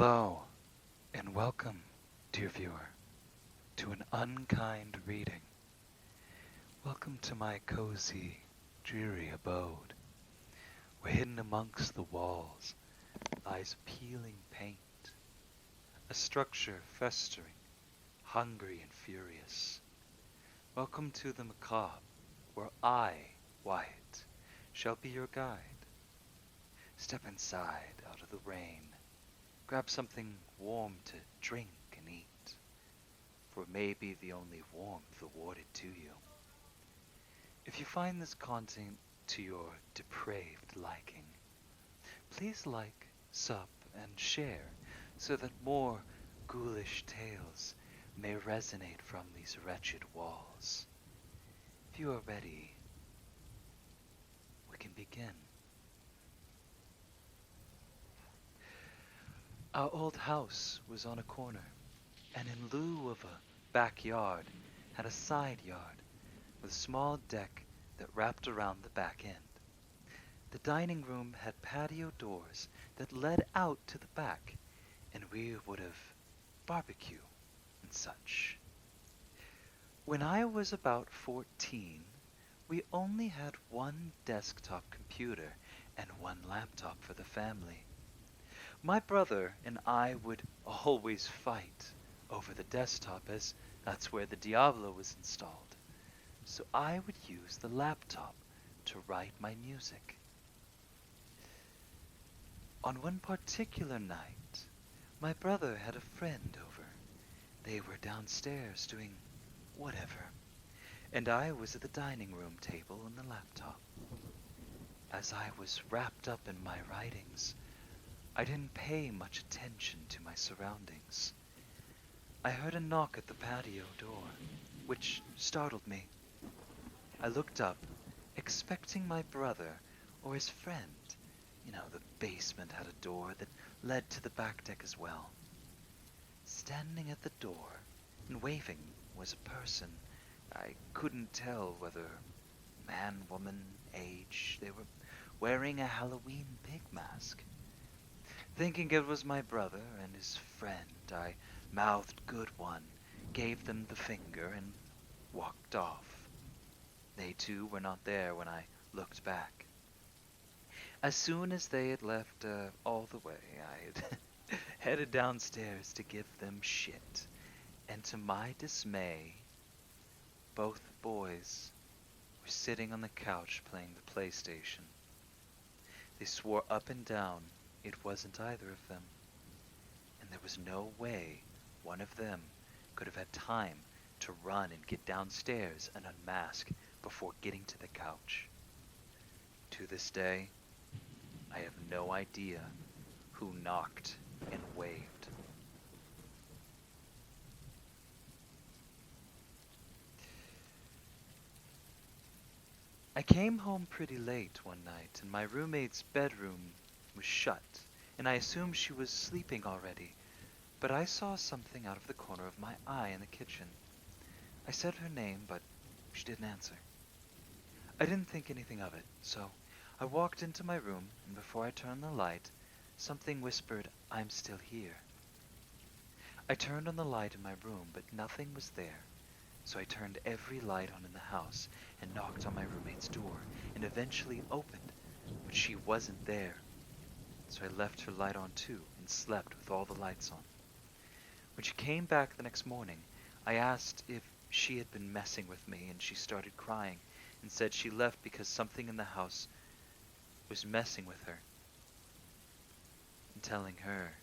Hello, and welcome, dear viewer, to an unkind reading. Welcome to my cozy, dreary abode, where hidden amongst the walls lies peeling paint, a structure festering, hungry and furious. Welcome to the macabre, where I, Wyatt, shall be your guide. Step inside out of the rain, grab something warm to drink and eat, for it may be the only warmth awarded to you. If you find this content to your depraved liking, please like, sub, and share so that more ghoulish tales may resonate from these wretched walls. If you are ready, we can begin. Our old house was on a corner, and in lieu of a backyard, had a side yard with a small deck that wrapped around the back end. The dining room had patio doors that led out to the back, and we would have barbecue and such. When I was about 14, we only had one desktop computer and one laptop for the family. My brother and I would always fight over the desktop as that's where the Diablo was installed. So I would use the laptop to write my music. On one particular night, my brother had a friend over. They were downstairs doing whatever, and I was at the dining room table on the laptop. As I was wrapped up in my writings, I didn't pay much attention to my surroundings. I heard a knock at the patio door, which startled me. I looked up, expecting my brother or his friend. The basement had a door that led to the back deck as well. Standing at the door and waving was a person. I couldn't tell whether man, woman, age. They were wearing a Halloween pig mask. Thinking it was my brother and his friend, I mouthed good one, gave them the finger, and walked off. They too were not there when I looked back. As soon as they had left all the way, I had headed downstairs to give them shit. And to my dismay, both boys were sitting on the couch playing the PlayStation. They swore up and down it wasn't either of them, and there was no way one of them could have had time to run and get downstairs and unmask before getting to the couch. To this day, I have no idea who knocked and waved. I came home pretty late one night, and my roommate's bedroom was shut, and I assumed she was sleeping already, but I saw something out of the corner of my eye in the kitchen. I said her name, but she didn't answer. I didn't think anything of it, so I walked into my room, and before I turned the light, something whispered, "I'm still here." I turned on the light in my room, but nothing was there, so I turned every light on in the house and knocked on my roommate's door, and eventually opened, but she wasn't there. So I left her light on too and slept with all the lights on. When she came back the next morning, I asked if she had been messing with me, and she started crying and said she left because something in the house was messing with her and telling her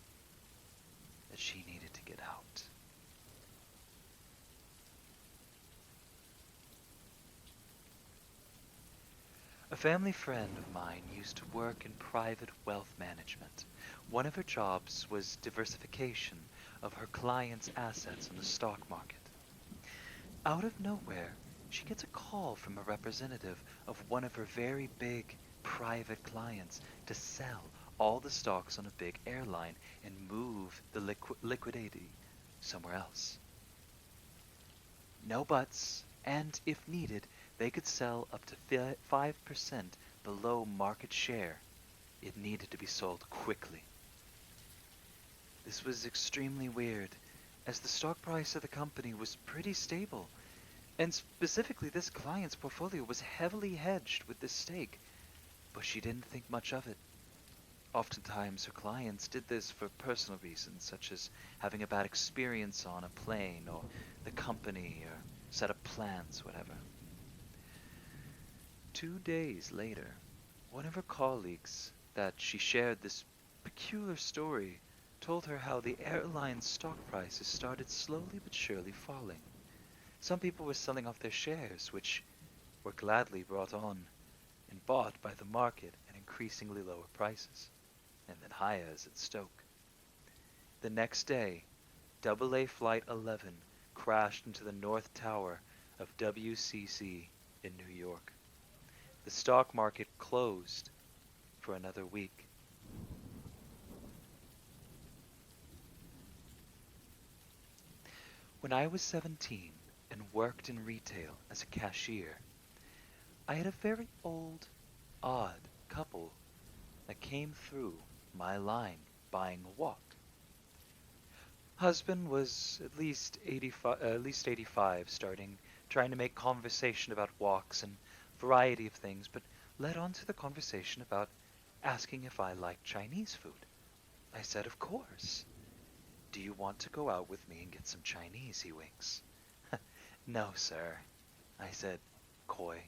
that she needed to get out. A family friend of mine used to work in private wealth management. One of her jobs was diversification of her clients' assets in the stock market. Out of nowhere, she gets a call from a representative of one of her very big private clients to sell all the stocks on a big airline and move the liquidity somewhere else. No buts, and if needed, they could sell up to 5% below market share. It needed to be sold quickly. The This was extremely weird, as the stock price of the company was pretty stable, and specifically this client's portfolio was heavily hedged with this stake, but she didn't think much of it. Oftentimes her clients did this for personal reasons, such as having a bad experience on a plane or the company or set up plans, whatever. 2 days later, one of her colleagues that she shared this peculiar story told her how the airline's stock prices started slowly but surely falling. Some people were selling off their shares, which were gladly brought on and bought by the market at increasingly lower prices, and then higher as it stoke. The next day, AA Flight 11 crashed into the North Tower of WCC in New York. The stock market closed for another week. When I was 17 and worked in retail as a cashier, I had a very old, odd couple that came through my line buying a walk. Husband was at least 85, starting trying to make conversation about walks and variety of things, but led on to the conversation about asking if I liked Chinese food. I said, of course. Do you want to go out with me and get some Chinese? He winks. No, sir, I said, coy.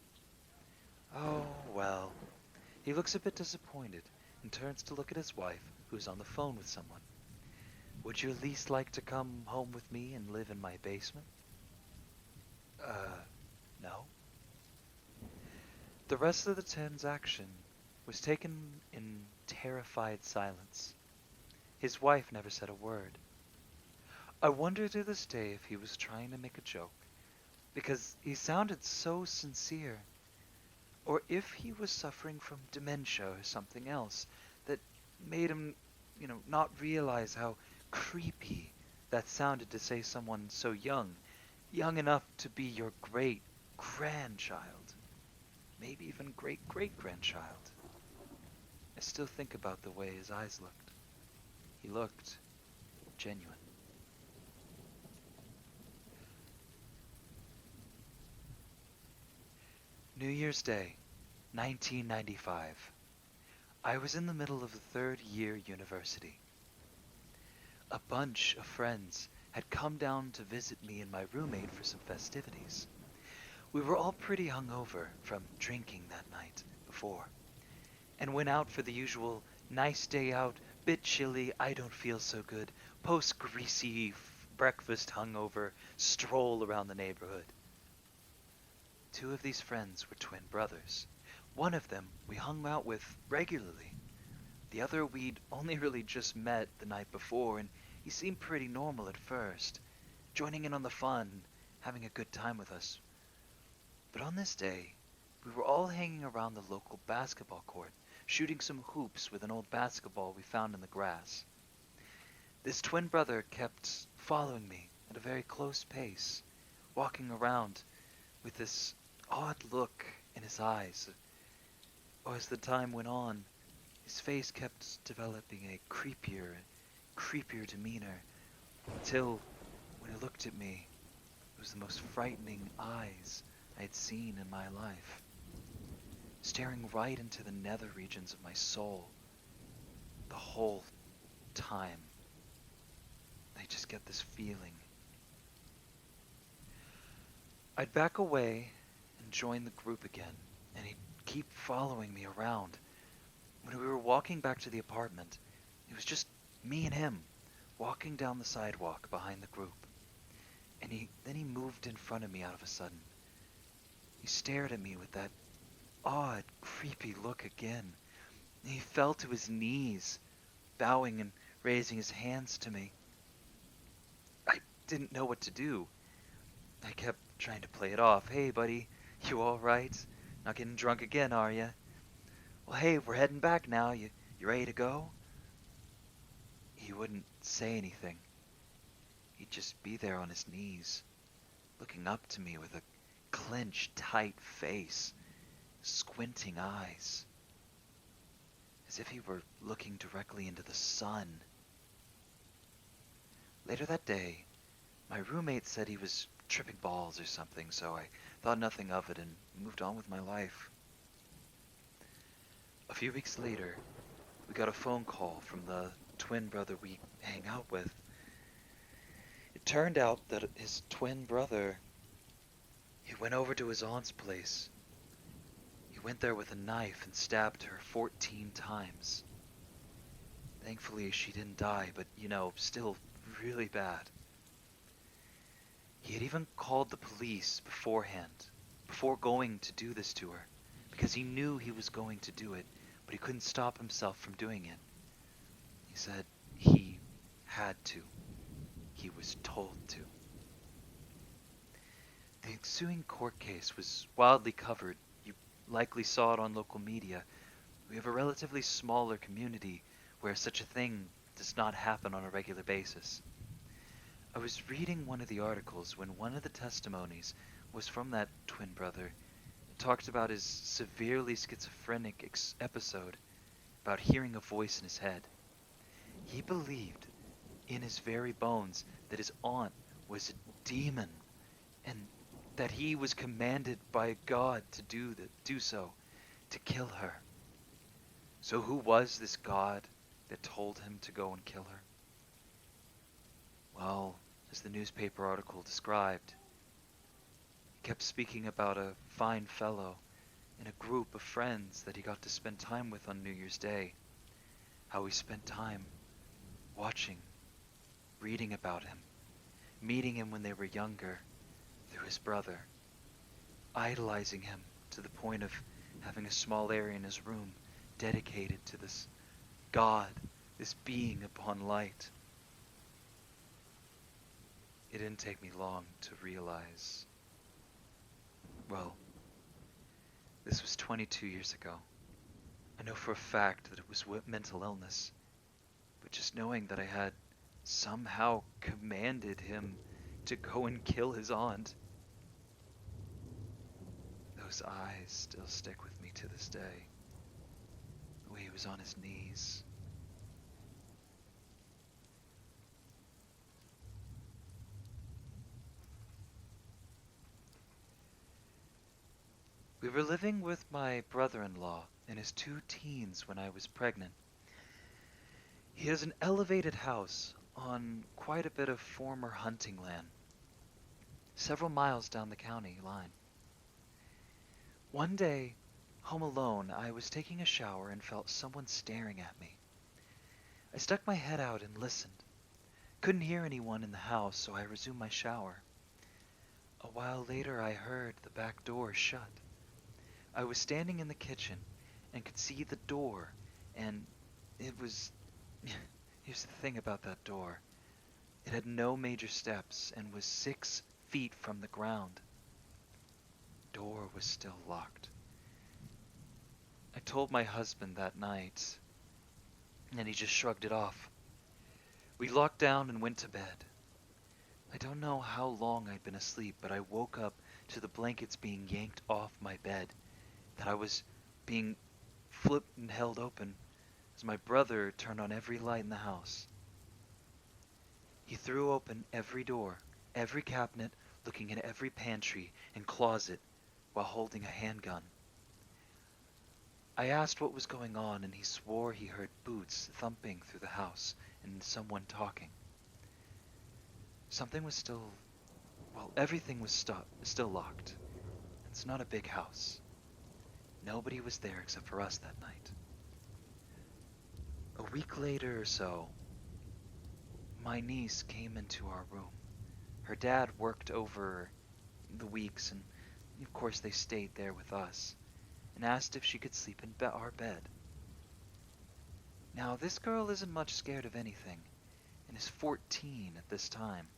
Oh, well. He looks a bit disappointed and turns to look at his wife, who's on the phone with someone. Would you at least like to come home with me and live in my basement? No. The rest of the transaction was taken in terrified silence. His wife never said a word. I wonder to this day if he was trying to make a joke, because he sounded so sincere, or if he was suffering from dementia or something else that made him, not realize how creepy that sounded to say someone so young, young enough to be your great-grandchild, maybe even great-great-grandchild. I still think about the way his eyes looked. He looked genuine. New Year's Day, 1995. I was in the middle of the third year university. A bunch of friends had come down to visit me and my roommate for some festivities. We were all pretty hungover from drinking that night before, and went out for the usual nice day out, bit chilly, I don't feel so good, post-greasy breakfast hungover stroll around the neighborhood. Two of these friends were twin brothers. One of them we hung out with regularly. The other we'd only really just met the night before, and he seemed pretty normal at first, joining in on the fun, having a good time with us. But on this day, we were all hanging around the local basketball court, shooting some hoops with an old basketball we found in the grass. This twin brother kept following me at a very close pace, walking around with this odd look in his eyes. As the time went on, his face kept developing a creepier demeanor, until when he looked at me, it was the most frightening eyes I had seen in my life, staring right into the nether regions of my soul the whole time. I just get this feeling. I'd back away and join the group again, and he'd keep following me around. When we were walking back to the apartment, it was just me and him, walking down the sidewalk behind the group. And then he moved in front of me out of a sudden. He stared at me with that odd, creepy look again. And he fell to his knees, bowing and raising his hands to me. I didn't know what to do. I kept trying to play it off. Hey, buddy, you all right? Not getting drunk again, are you? Well, hey, we're heading back now. You ready to go? He wouldn't say anything. He'd just be there on his knees, looking up to me with a clenched, tight face, squinting eyes, as if he were looking directly into the sun. Later that day, my roommate said he was tripping balls or something, so I thought nothing of it and moved on with my life. A few weeks later, we got a phone call from the twin brother we hang out with. It turned out that his twin brother, he went over to his aunt's place. He went there with a knife and stabbed her 14 times. Thankfully, she didn't die, but, still really bad. He had even called the police beforehand, before going to do this to her, because he knew he was going to do it, but he couldn't stop himself from doing it. He said he had to. He was told to. The ensuing court case was wildly covered. You likely saw it on local media. We have a relatively smaller community where such a thing does not happen on a regular basis. I was reading one of the articles when one of the testimonies was from that twin brother. It talked about his severely schizophrenic episode, about hearing a voice in his head. He believed in his very bones that his aunt was a demon and that he was commanded by God to do so, to kill her. So who was this God that told him to go and kill her? Well, as the newspaper article described, he kept speaking about a fine fellow and a group of friends that he got to spend time with on New Year's Day. How he spent time watching, reading about him, meeting him when they were younger through his brother, idolizing him to the point of having a small area in his room dedicated to this God, this being upon light. It didn't take me long to realize, well, this was 22 years ago. I know for a fact that it was mental illness, but just knowing that I had somehow commanded him to go and kill his aunt, those eyes still stick with me to this day. The way he was on his knees. We were living with my brother-in-law and his 2 teens when I was pregnant. He has an elevated house on quite a bit of former hunting land, several miles down the county line. One day, home alone, I was taking a shower and felt someone staring at me. I stuck my head out and listened. Couldn't hear anyone in the house, so I resumed my shower. A while later, I heard the back door shut. I was standing in the kitchen and could see the door, and it was... Here's the thing about that door. It had no major steps and was 6 feet from the ground. Door was still locked. I told my husband that night, and he just shrugged it off. We locked down and went to bed. I don't know how long I'd been asleep, but I woke up to the blankets being yanked off my bed, that I was being flipped and held open as my brother turned on every light in the house. He threw open every door, every cabinet, looking in every pantry and closet while holding a handgun. I asked what was going on, and he swore he heard boots thumping through the house and someone talking. Something was everything was still locked. It's not a big house. Nobody was there except for us that night. A week later or so, my niece came into our room. Her dad worked over the weeks, and of course they stayed there with us, and asked if she could sleep in our bed. Now, this girl isn't much scared of anything, and is 14 at this time.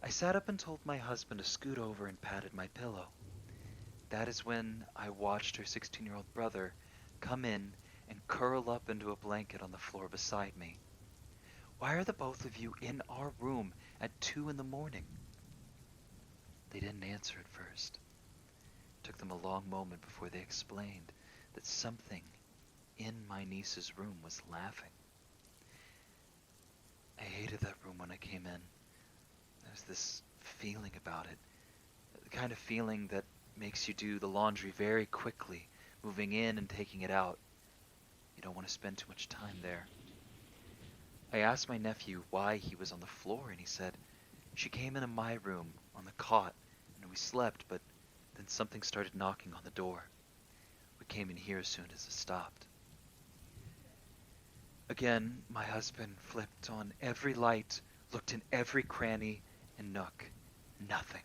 I sat up and told my husband to scoot over and patted my pillow. That is when I watched her 16-year-old brother come in and curl up into a blanket on the floor beside me. Why are the both of you in our room at 2 in the morning? They didn't answer at first. It took them a long moment before they explained that something in my niece's room was laughing. I hated that room when I came in. There's this feeling about it. The kind of feeling that makes you do the laundry very quickly, moving in and taking it out. You don't want to spend too much time there. I asked my nephew why he was on the floor, and he said, "She came into my room on the cot, and we slept, but then something started knocking on the door. We came in here as soon as it stopped." Again, my husband flipped on every light, looked in every cranny and nook. Nothing.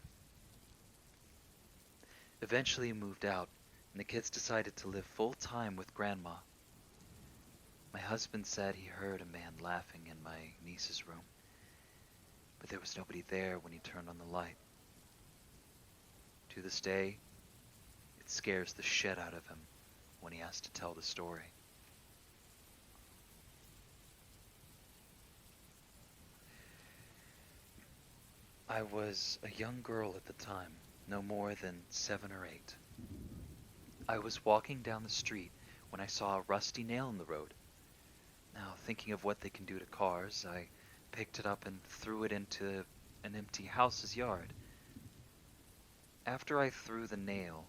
Eventually he moved out, and the kids decided to live full time with Grandma. My husband said he heard a man laughing in my niece's room, but there was nobody there when he turned on the light. To this day, it scares the shit out of him when he has to tell the story. I was a young girl at the time, no more than 7 or 8. I was walking down the street when I saw a rusty nail in the road. Now, thinking of what they can do to cars, I picked it up and threw it into an empty house's yard. After I threw the nail,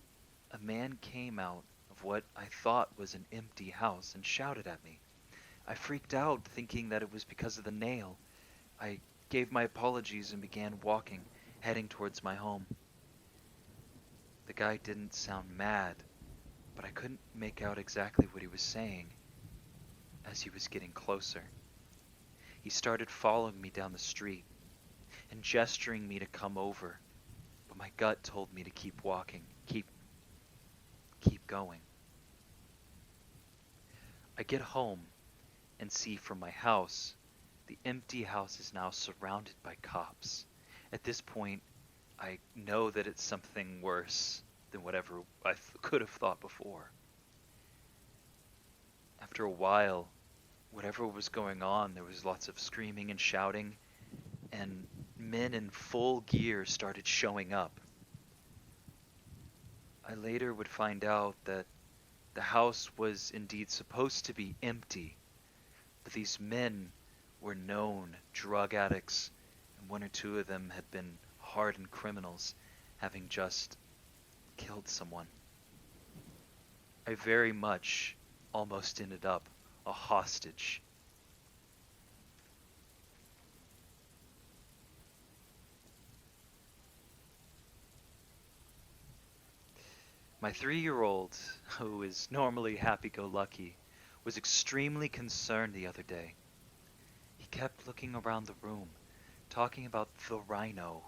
a man came out of what I thought was an empty house and shouted at me. I freaked out, thinking that it was because of the nail. I gave my apologies and began walking, heading towards my home. The guy didn't sound mad, but I couldn't make out exactly what he was saying as he was getting closer. He started following me down the street and gesturing me to come over, but my gut told me to keep walking, keep going. I get home and see from my house, the empty house is now surrounded by cops. At this point, I know that it's something worse than whatever I could have thought before. After a while, whatever was going on, there was lots of screaming and shouting, and men in full gear started showing up. I later would find out that the house was indeed supposed to be empty, but these men were known drug addicts, and 1 or 2 of them had been hardened criminals, having just killed someone. I very much almost ended up a hostage. My 3-year-old, who is normally happy-go-lucky, was extremely concerned the other day. He kept looking around the room, talking about the rhino,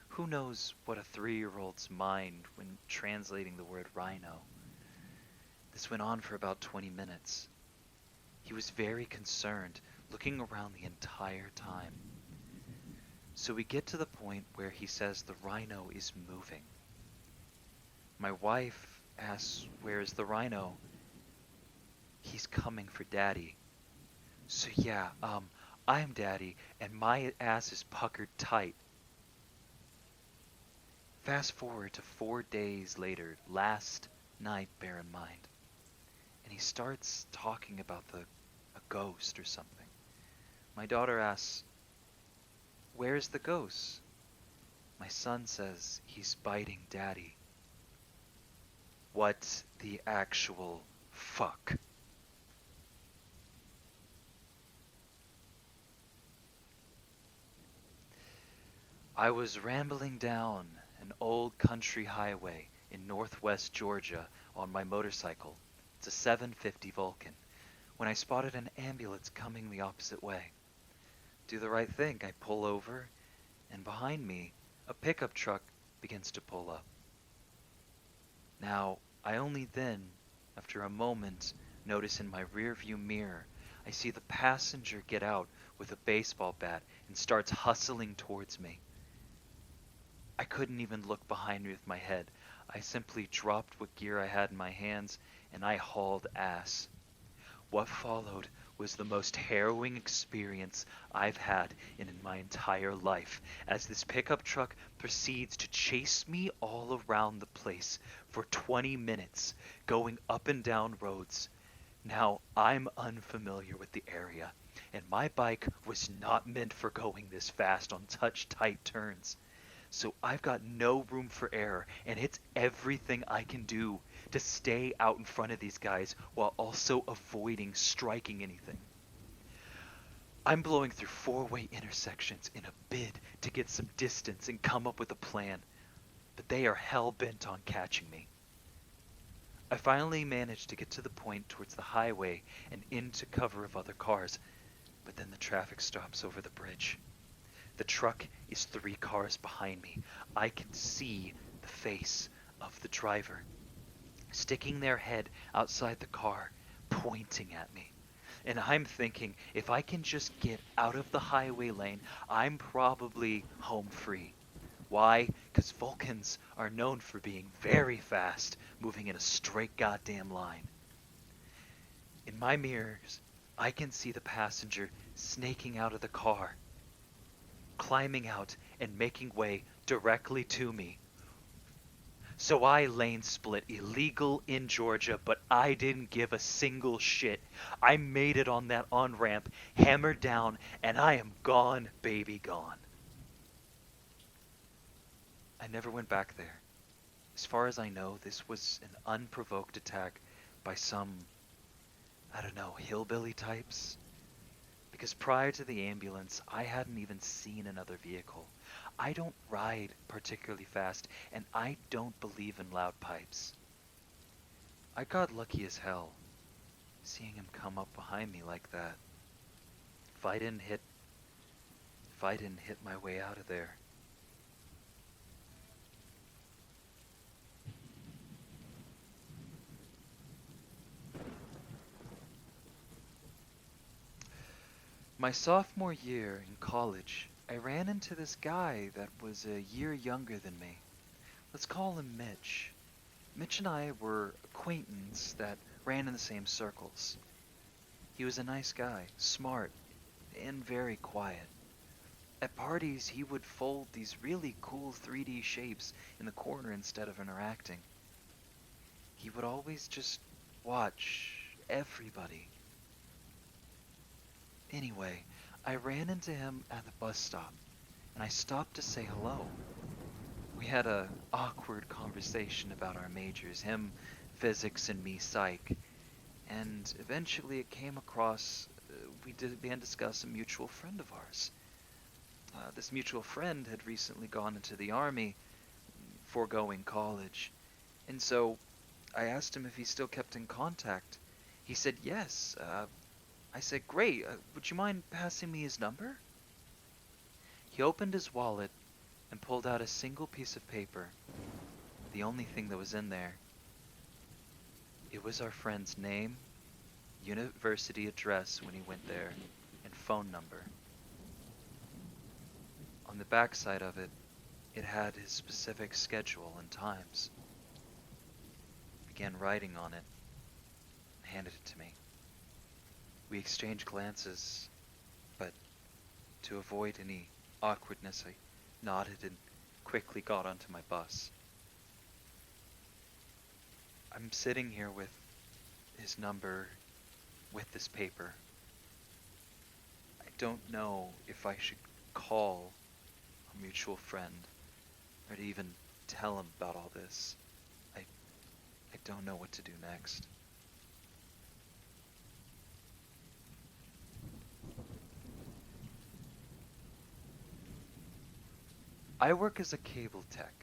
who knows what a 3-year-old's mind when translating the word rhino. This went on for about 20 minutes. He was very concerned, looking around the entire time. So we get to the point where he says the rhino is moving. My wife asks, "Where is the rhino?" "He's coming for Daddy." "So yeah, I'm Daddy, and my ass is puckered tight." Fast forward to 4 days later, last night, bear in mind, and he starts talking about a ghost or something. My daughter asks, "Where's the ghost?" My son says he's biting Daddy. What the actual fuck? I was rambling down an old country highway in northwest Georgia on my motorcycle. It's a 750 Vulcan. When I spotted an ambulance coming the opposite way. Do the right thing, I pull over, and behind me, a pickup truck begins to pull up. Now, I only then, after a moment, notice in my rearview mirror, I see the passenger get out with a baseball bat and starts hustling towards me. I couldn't even look behind me with my head. I simply dropped what gear I had in my hands, and I hauled ass. What followed was the most harrowing experience I've had in my entire life, as this pickup truck proceeds to chase me all around the place for 20 minutes, going up and down roads. Now, I'm unfamiliar with the area, and my bike was not meant for going this fast on such tight turns. So I've got no room for error, and it's everything I can do to stay out in front of these guys while also avoiding striking anything. I'm blowing through four-way intersections in a bid to get some distance and come up with a plan, but they are hell-bent on catching me. I finally managed to get to the point towards the highway and into cover of other cars, but then the traffic stops over the bridge. The truck is 3 cars behind me. I can see the face of the driver, sticking their head outside the car, pointing at me. And I'm thinking, if I can just get out of the highway lane, I'm probably home free. Why? Because Vulcans are known for being very fast, moving in a straight goddamn line. In my mirrors, I can see the passenger snaking out of the car, climbing out and making way directly to me. So I lane split illegal in Georgia, but I didn't give a single shit. I made it on that on-ramp, hammered down, and I am gone, baby, gone. I never went back there. As far as I know, this was an unprovoked attack by some, I don't know, hillbilly types. Because prior to the ambulance, I hadn't even seen another vehicle. I don't ride particularly fast, and I don't believe in loud pipes. I got lucky as hell, seeing him come up behind me like that. If I didn't hit, if I didn't hit my way out of there. My sophomore year in college, I ran into this guy that was a year younger than me. Let's call him Mitch. Mitch and I were acquaintances that ran in the same circles. He was a nice guy, smart, and very quiet. At parties, he would fold these really cool 3D shapes in the corner instead of interacting. He would always just watch everybody. Anyway, I ran into him at the bus stop, and I stopped to say hello. We had a awkward conversation about our majors, him physics and me psych, and eventually it came across, we began to discuss a mutual friend of ours. This mutual friend had recently gone into the army, foregoing college, and so I asked him if he still kept in contact. He said yes. I said, great, would you mind passing me his number? He opened his wallet and pulled out a single piece of paper, the only thing that was in there. It was our friend's name, university address when he went there, and phone number. On the backside of it, it had his specific schedule and times. He began writing on it and handed it to me. We exchanged glances, but to avoid any awkwardness, I nodded and quickly got onto my bus. I'm sitting here with his number, with this paper. I don't know if I should call a mutual friend or to even tell him about all this. I don't know what to do next. I work as a cable tech.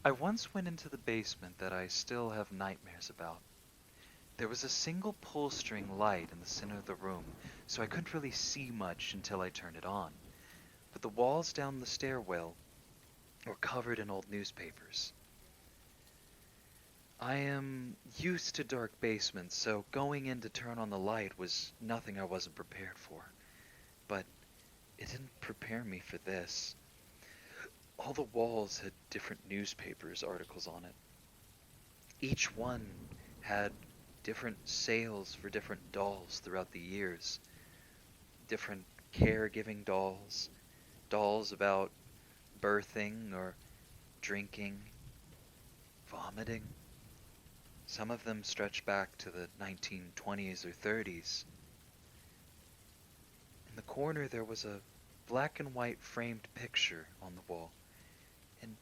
I once went into the basement that I still have nightmares about. There was a single pull string light in the center of the room, so I couldn't really see much until I turned it on. But the walls down the stairwell were covered in old newspapers. I am used to dark basements, so going in to turn on the light was nothing I wasn't prepared for. But it didn't prepare me for this. All the walls had different newspapers articles on it. Each one had different sales for different dolls throughout the years. Different caregiving dolls, dolls about birthing or drinking, vomiting. Some of them stretch back to the 1920s or 30s. In the corner there was a black and white framed picture on the wall, and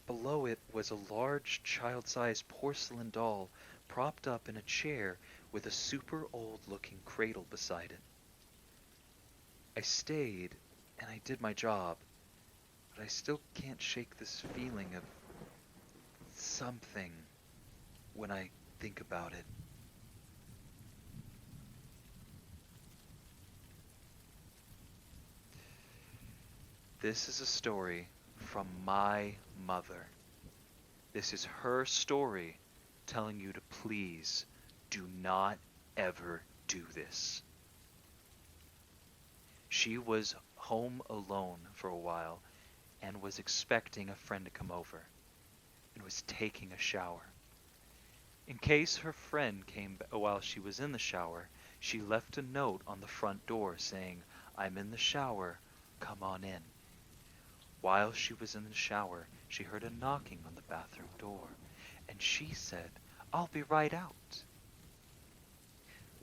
below it was a large child-sized porcelain doll propped up in a chair with a super old-looking cradle beside it. I stayed, and I did my job, but I still can't shake this feeling of something when I think about it. This is a story from my mother. This is her story telling you to please do not ever do this. She was home alone for a while and was expecting a friend to come over and was taking a shower. In case her friend came while she was in the shower, she left a note on the front door saying, "I'm in the shower, come on in." While she was in the shower, she heard a knocking on the bathroom door, and she said, "I'll be right out."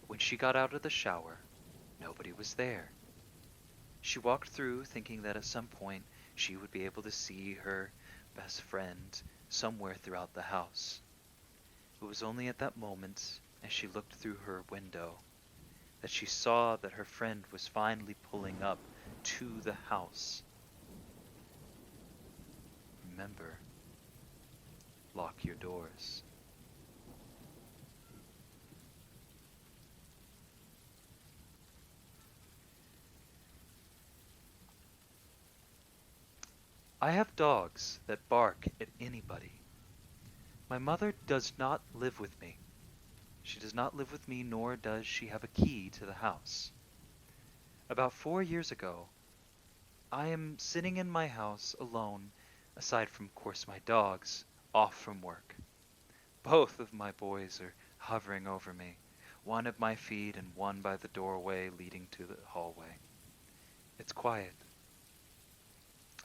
When she got out of the shower, nobody was there. She walked through thinking that at some point she would be able to see her best friend somewhere throughout the house. It was only at that moment, as she looked through her window, that she saw that her friend was finally pulling up to the house. Remember, lock your doors. I have dogs that bark at anybody. My mother does not live with me. She does not live with me, nor does she have a key to the house. About 4 years ago, I am sitting in my house alone, aside from, of course, my dogs, off from work. Both of my boys are hovering over me, one at my feet and one by the doorway leading to the hallway. It's quiet.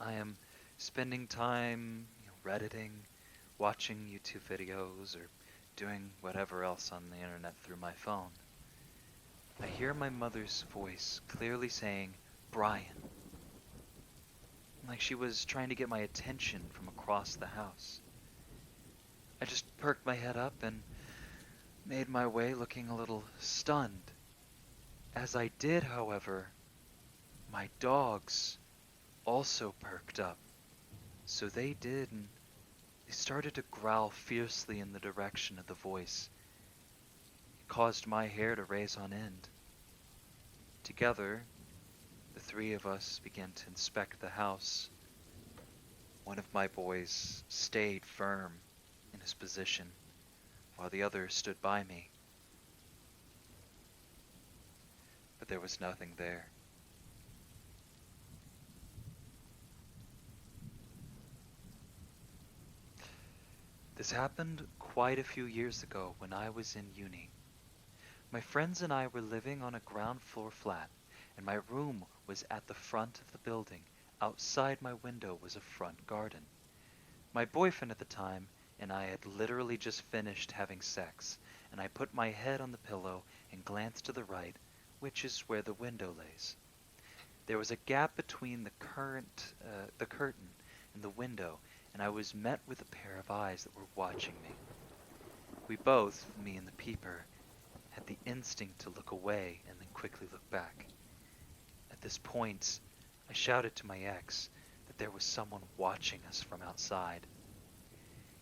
I am spending time, Redditing, watching YouTube videos, or doing whatever else on the internet through my phone. I hear my mother's voice clearly saying, "Brian," like she was trying to get my attention from across the house. I just perked my head up and made my way, looking a little stunned. As I did, however, my dogs also perked up. So they did, and they started to growl fiercely in the direction of the voice. It caused my hair to raise on end. Together, the three of us began to inspect the house. One of my boys stayed firm in his position, while the other stood by me. But there was nothing there. This happened quite a few years ago when I was in uni. My friends and I were living on a ground floor flat, and my room was at the front of the building. Outside my window was a front garden. My boyfriend at the time and I had literally just finished having sex, and I put my head on the pillow and glanced to the right, which is where the window lays. There was a gap between the curtain and the window, and I was met with a pair of eyes that were watching me. We both, me and the peeper, had the instinct to look away and then quickly look back. At this point, I shouted to my ex that there was someone watching us from outside.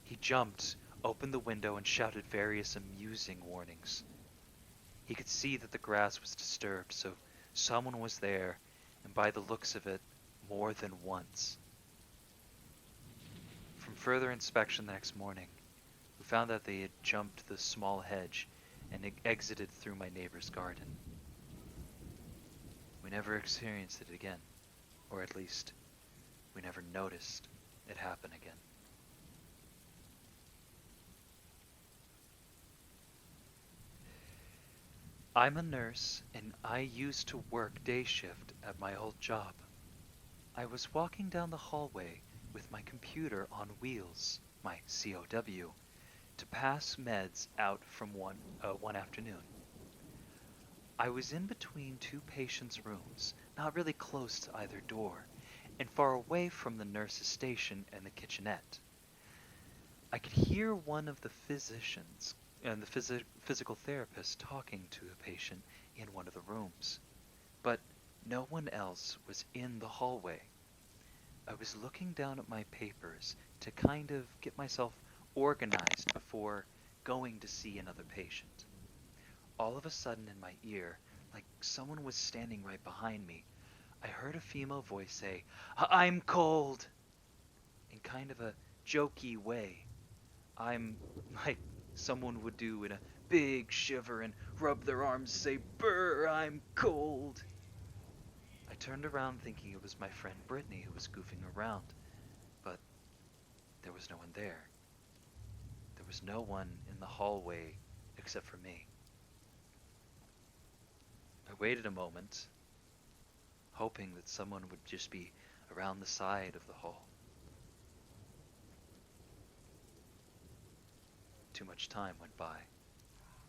He jumped, opened the window, and shouted various amusing warnings. He could see that the grass was disturbed, so someone was there, and by the looks of it, more than once. From further inspection the next morning, we found that they had jumped the small hedge and exited through my neighbor's garden. We never experienced it again, or at least, we never noticed it happen again. I'm a nurse, and I used to work day shift at my old job. I was walking down the hallway with my computer on wheels, my COW, to pass meds out from one afternoon. I was in between two patients' rooms, not really close to either door, and far away from the nurse's station and the kitchenette. I could hear one of the physicians and the physical therapist talking to a patient in one of the rooms, but no one else was in the hallway. I was looking down at my papers to kind of get myself organized before going to see another patient. All of a sudden in my ear, like someone was standing right behind me, I heard a female voice say, "I'm cold," in kind of a jokey way. I'm like someone would do in a big shiver and rub their arms and say, "Brr, I'm cold." I turned around thinking it was my friend Brittany who was goofing around, but there was no one there. There was no one in the hallway except for me. I waited a moment, hoping that someone would just be around the side of the hall. Too much time went by,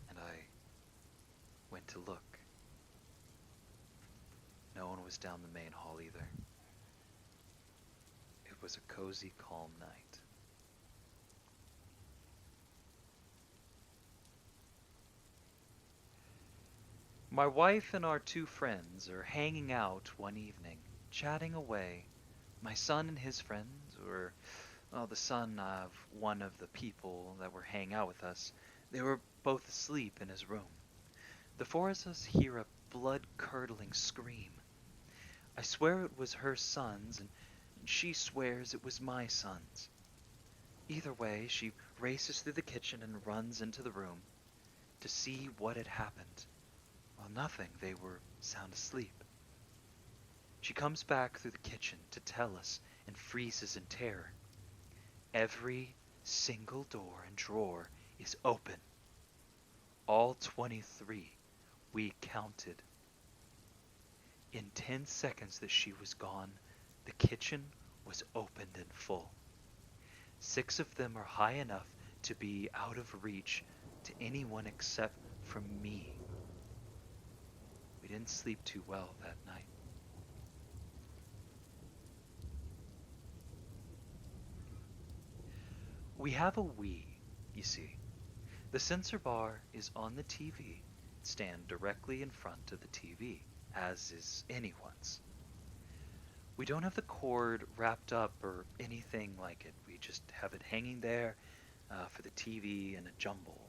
and I went to look. No one was down the main hall either. It was a cozy, calm night. My wife and our two friends are hanging out one evening, chatting away. My son and his friends, or the son of one of the people that were hanging out with us, they were both asleep in his room. The four of us hear a blood-curdling scream. I swear it was her son's, and she swears it was my son's. Either way, she races through the kitchen and runs into the room to see what had happened. Well, nothing. They were sound asleep. She comes back through the kitchen to tell us and freezes in terror. Every single door and drawer is open. All 23 we counted. In 10 seconds that she was gone, the kitchen was opened in full. 6 of them are high enough to be out of reach to anyone except for me. We didn't sleep too well that night. We have a Wii, you see. The sensor bar is on the TV stand directly in front of the TV, as is anyone's. We don't have the cord wrapped up or anything like it. We just have it hanging there for the TV in a jumble,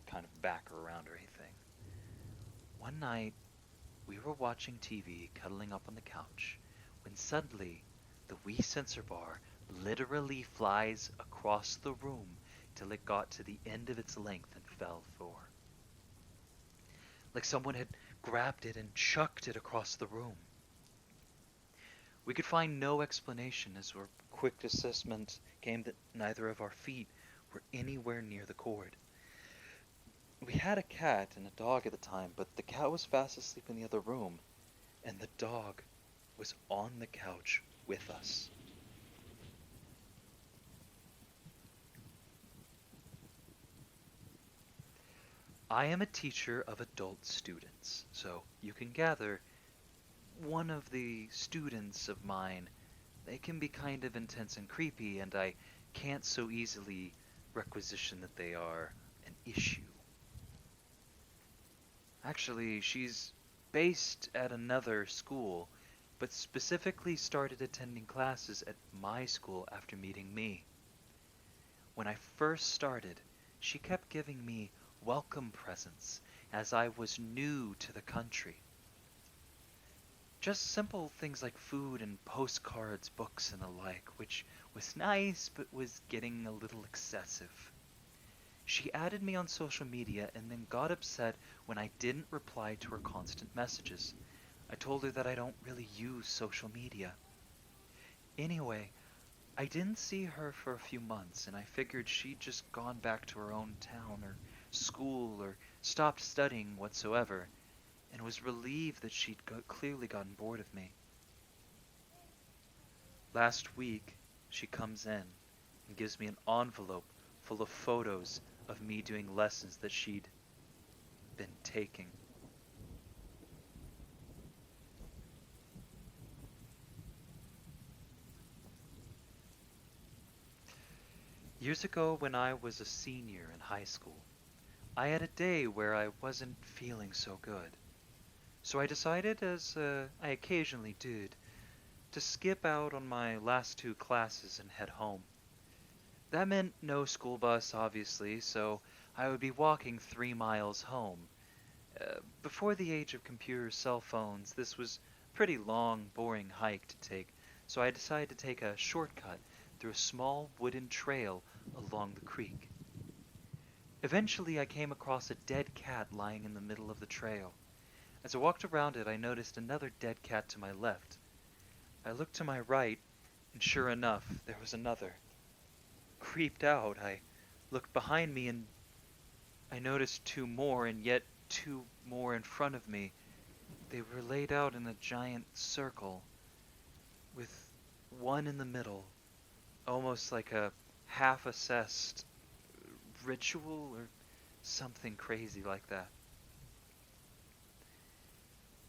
kind of back or around or anything. One night, we were watching TV, cuddling up on the couch, when suddenly the Wii sensor bar literally flies across the room till it got to the end of its length and fell forward. Like someone had grabbed it and chucked it across the room. We could find no explanation as our quick assessment came that neither of our feet were anywhere near the cord. We had a cat and a dog at the time, but the cat was fast asleep in the other room, and the dog was on the couch with us. I am a teacher of adult students, so you can gather one of the students of mine, they can be kind of intense and creepy, and I can't so easily requisition that they are an issue. Actually, she's based at another school, but specifically started attending classes at my school after meeting me. When I first started, she kept giving me welcome presents as I was new to the country. Just simple things like food and postcards, books, and the like, which was nice but was getting a little excessive. She added me on social media and then got upset when I didn't reply to her constant messages. I told her that I don't really use social media. Anyway, I didn't see her for a few months, and I figured she'd just gone back to her own town or school or stopped studying whatsoever, and was relieved that she'd clearly gotten bored of me. Last week, she comes in and gives me an envelope full of photos of me doing lessons that she'd been taking. Years ago, when I was a senior in high school, I had a day where I wasn't feeling so good. So I decided, as I occasionally did, to skip out on my last two classes and head home. That meant no school bus, obviously, so I would be walking 3 miles home. Before the age of computers, cell phones, this was a pretty long, boring hike to take, so I decided to take a shortcut through a small wooden trail along the creek. Eventually, I came across a dead cat lying in the middle of the trail. As I walked around it, I noticed another dead cat to my left. I looked to my right, and sure enough, there was another. Creeped out, I looked behind me and I noticed two more, and yet two more in front of me. They were laid out in a giant circle, with one in the middle, almost like a half-assessed ritual or something crazy like that.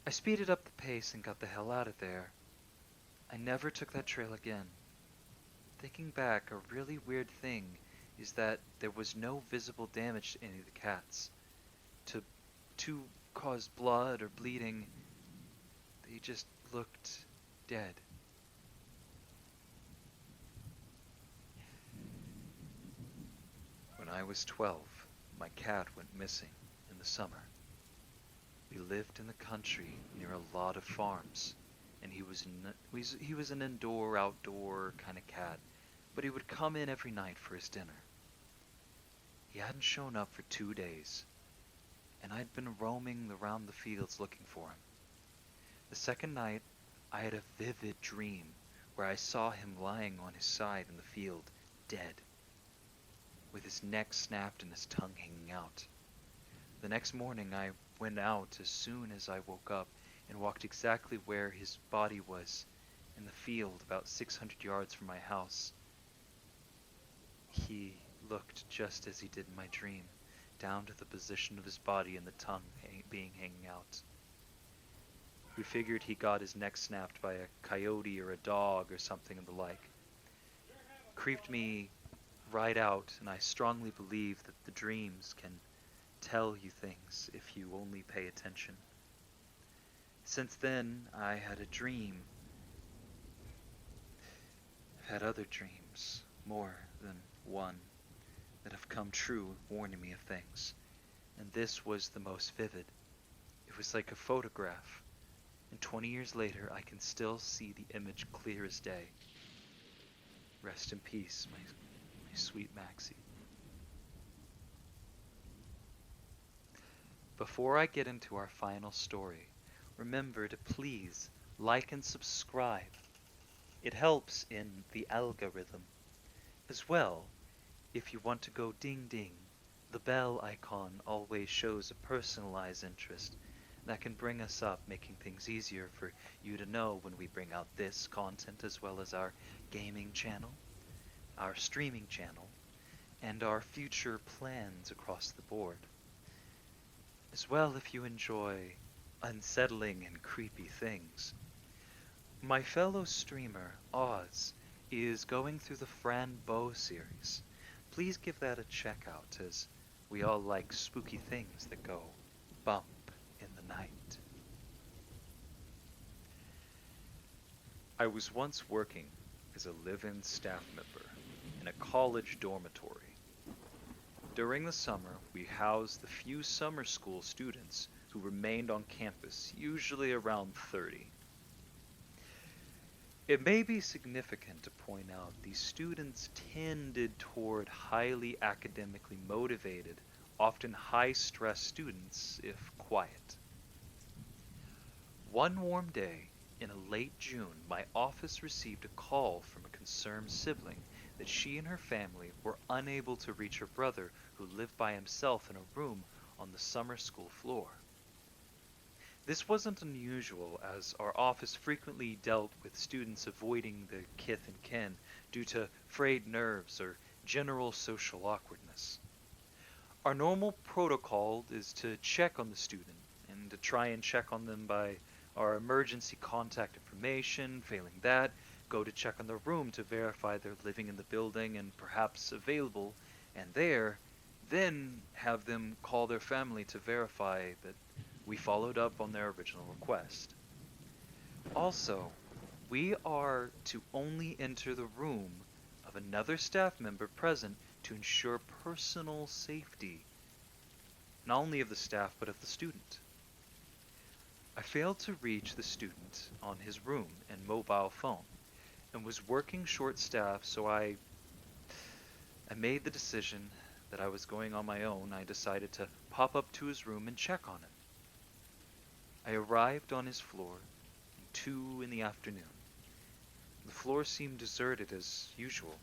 I speeded up the pace and got the hell out of there. I never took that trail again. Thinking back, a really weird thing is that there was no visible damage to any of the cats. To cause blood or bleeding, they just looked dead. When I was 12, my cat went missing in the summer. We lived in the country near a lot of farms, and he was an indoor-outdoor kind of cat, but he would come in every night for his dinner. He hadn't shown up for 2 days, and I'd been roaming around the fields looking for him. The second night, I had a vivid dream where I saw him lying on his side in the field, dead, with his neck snapped and his tongue hanging out. The next morning, I went out as soon as I woke up and walked exactly where his body was, in the field about 600 yards from my house. He looked just as he did in my dream, down to the position of his body and the tongue being hanging out. We figured he got his neck snapped by a coyote or a dog or something of the like. Creeped me right out, and I strongly believe that the dreams can tell you things if you only pay attention. Since then, I had a dream. I've had other dreams, more than one, that have come true, warning me of things. And this was the most vivid. It was like a photograph, and 20 years later, I can still see the image clear as day. Rest in peace, my sweet Maxie. Before I get into our final story, remember to please like and subscribe. It helps in the algorithm. As well, if you want to go ding ding, the bell icon always shows a personalized interest that can bring us up, making things easier for you to know when we bring out this content, as well as our gaming channel, our streaming channel, and our future plans across the board. As well, if you enjoy unsettling and creepy things. My fellow streamer, Oz, is going through the Fran Bow series. Please give that a check out, as we all like spooky things that go bump in the night. I was once working as a live-in staff member in a college dormitory. During the summer, we housed the few summer school students who remained on campus, usually around 30. It may be significant to point out these students tended toward highly academically motivated, often high-stress students, if quiet. One warm day, in a late June, my office received a call from a concerned sibling that she and her family were unable to reach her brother, who lived by himself in a room on the summer school floor. This wasn't unusual, as our office frequently dealt with students avoiding the kith and kin due to frayed nerves or general social awkwardness. Our normal protocol is to check on the student and to try and check on them by our emergency contact information. Failing that, go to check on their room to verify they're living in the building and perhaps available, and there, then have them call their family to verify that we followed up on their original request. Also, we are to only enter the room of another staff member present to ensure personal safety, not only of the staff but of the student. I failed to reach the student on his room and mobile phone and was working short staff, so I made the decision that I was going on my own. I decided to pop up to his room and check on him. I arrived on his floor at 2 in the afternoon. The floor seemed deserted as usual.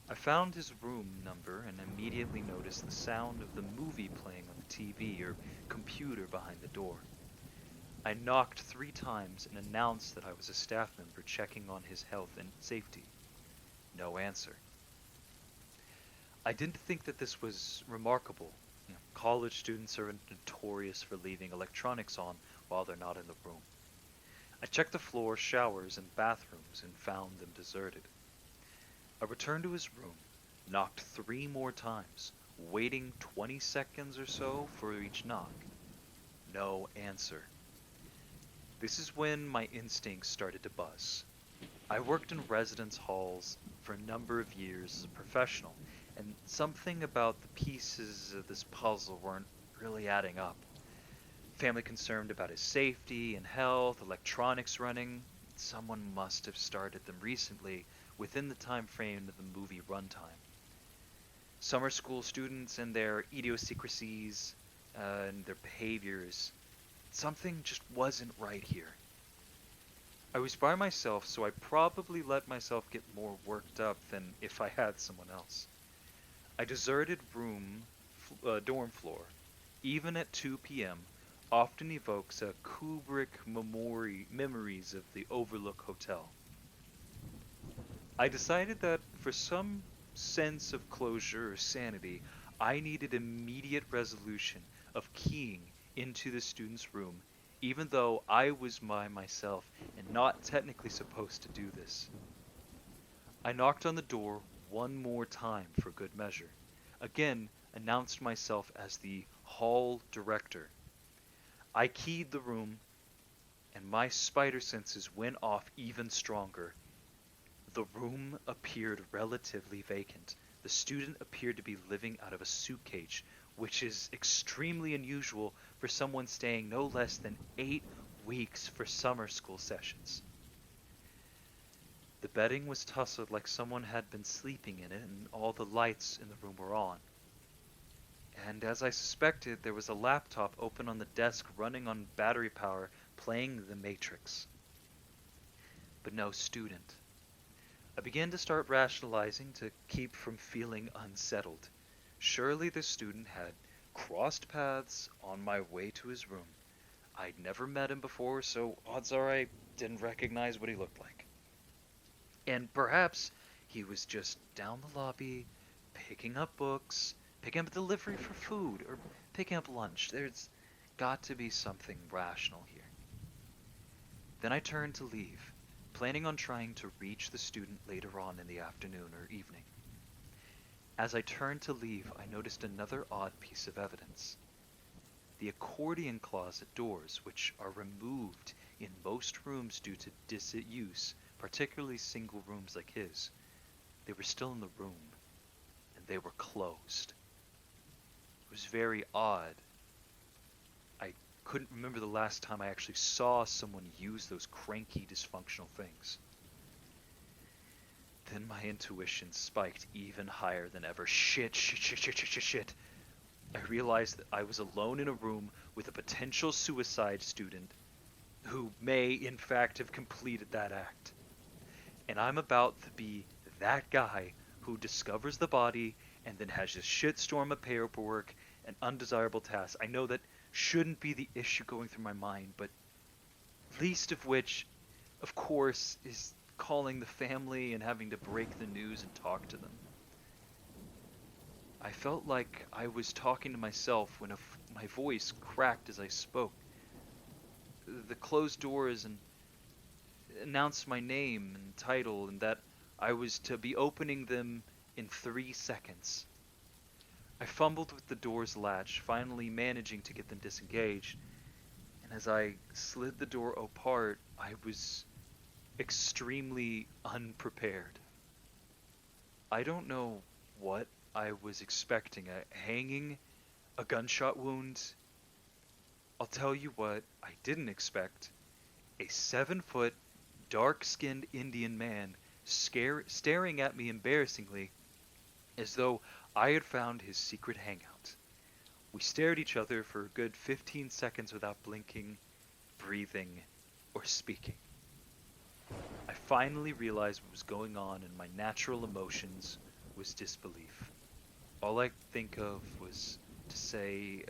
I found his room number and immediately noticed the sound of the movie playing on the TV or computer behind the door. I knocked 3 times and announced that I was a staff member checking on his health and safety. No answer. I didn't think that this was remarkable. College students are notorious for leaving electronics on while they're not in the room. I checked the floor, showers, and bathrooms and found them deserted. I returned to his room, knocked 3 more times, waiting 20 seconds or so for each knock. No answer. This is when my instincts started to buzz. I worked in residence halls for a number of years as a professional, and something about the pieces of this puzzle weren't really adding up. Family concerned about his safety and health, electronics running. Someone must have started them recently within the time frame of the movie runtime. Summer school students and their idiosyncrasies and their behaviors. Something just wasn't right here. I was by myself, so I probably let myself get more worked up than if I had someone else. I deserted dorm floor, even at 2 p.m., often evokes a Kubrick memories of the Overlook Hotel. I decided that for some sense of closure or sanity, I needed immediate resolution of keying into the student's room, even though I was by myself and not technically supposed to do this. I knocked on the door 1 more time for good measure. Again, announced myself as the hall director. I keyed the room, and my spider senses went off even stronger. The room appeared relatively vacant. The student appeared to be living out of a suitcase, which is extremely unusual for someone staying no less than 8 weeks for summer school sessions. The bedding was tussled like someone had been sleeping in it, and all the lights in the room were on. And as I suspected, there was a laptop open on the desk running on battery power, playing The Matrix. But no student. I began to start rationalizing to keep from feeling unsettled. Surely the student had crossed paths on my way to his room. I'd never met him before, so odds are I didn't recognize what he looked like. And perhaps he was just down the lobby, picking up books, picking up delivery for food, or picking up lunch. There's got to be something rational here. Then I turned to leave, planning on trying to reach the student later on in the afternoon or evening. As I turned to leave, I noticed another odd piece of evidence. The accordion closet doors, which are removed in most rooms due to disuse, particularly single rooms like his, they were still in the room, and they were closed. It was very odd. I couldn't remember the last time I actually saw someone use those cranky, dysfunctional things. Then my intuition spiked even higher than ever. Shit. I realized that I was alone in a room with a potential suicide student who may, in fact, have completed that act. And I'm about to be that guy who discovers the body and then has this shitstorm of paperwork and undesirable tasks. I know that shouldn't be the issue going through my mind, but least of which, of course, is calling the family and having to break the news and talk to them. I felt like I was talking to myself when my voice cracked as I spoke. The closed doors and announced my name and title, and that I was to be opening them in 3 seconds. I fumbled with the door's latch, finally managing to get them disengaged, and as I slid the door apart, I was extremely unprepared. I don't know what I was expecting. A hanging, a gunshot wound. I'll tell you what I didn't expect. A 7-foot, dark-skinned Indian man staring at me embarrassingly as though I had found his secret hangout. We stared at each other for a good 15 seconds without blinking, breathing, or speaking. I finally realized what was going on, and my natural emotions was disbelief. All I could think of was to say,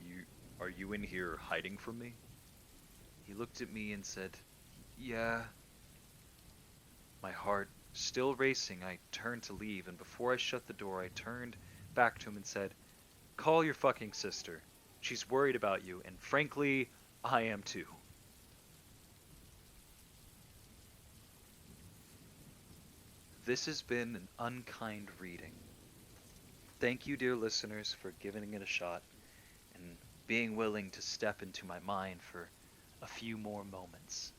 you, are you in here hiding from me? He looked at me and said, yeah. My heart still racing, I turned to leave, and before I shut the door, I turned back to him and said, call your fucking sister. She's worried about you, and frankly, I am too. This has been an unkind reading. Thank you, dear listeners, for giving it a shot and being willing to step into my mind for a few more moments.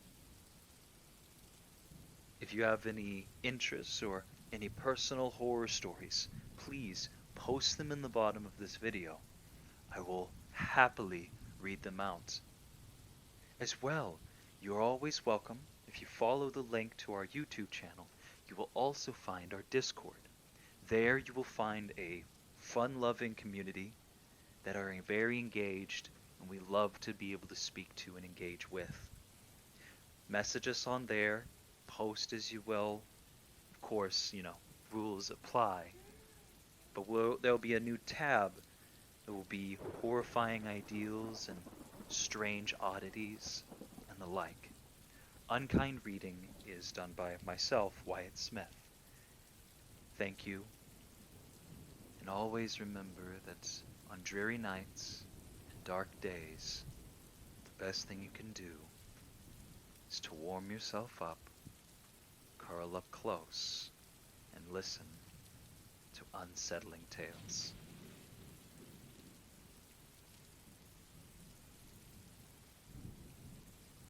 If you have any interests or any personal horror stories, please post them in the bottom of this video. I will happily read them out. As well, you are always welcome. If you follow the link to our YouTube channel, you will also find our Discord. There you will find a fun-loving community that are very engaged, and we love to be able to speak to and engage with. Message us on there, post as you will. Of course, rules apply. But there'll be a new tab. There will be horrifying ideals and strange oddities and the like. Unkind Reading is done by myself, Wyatt Smith. Thank you. And always remember that on dreary nights and dark days, the best thing you can do is to warm yourself up, curl up close, and listen to unsettling tales.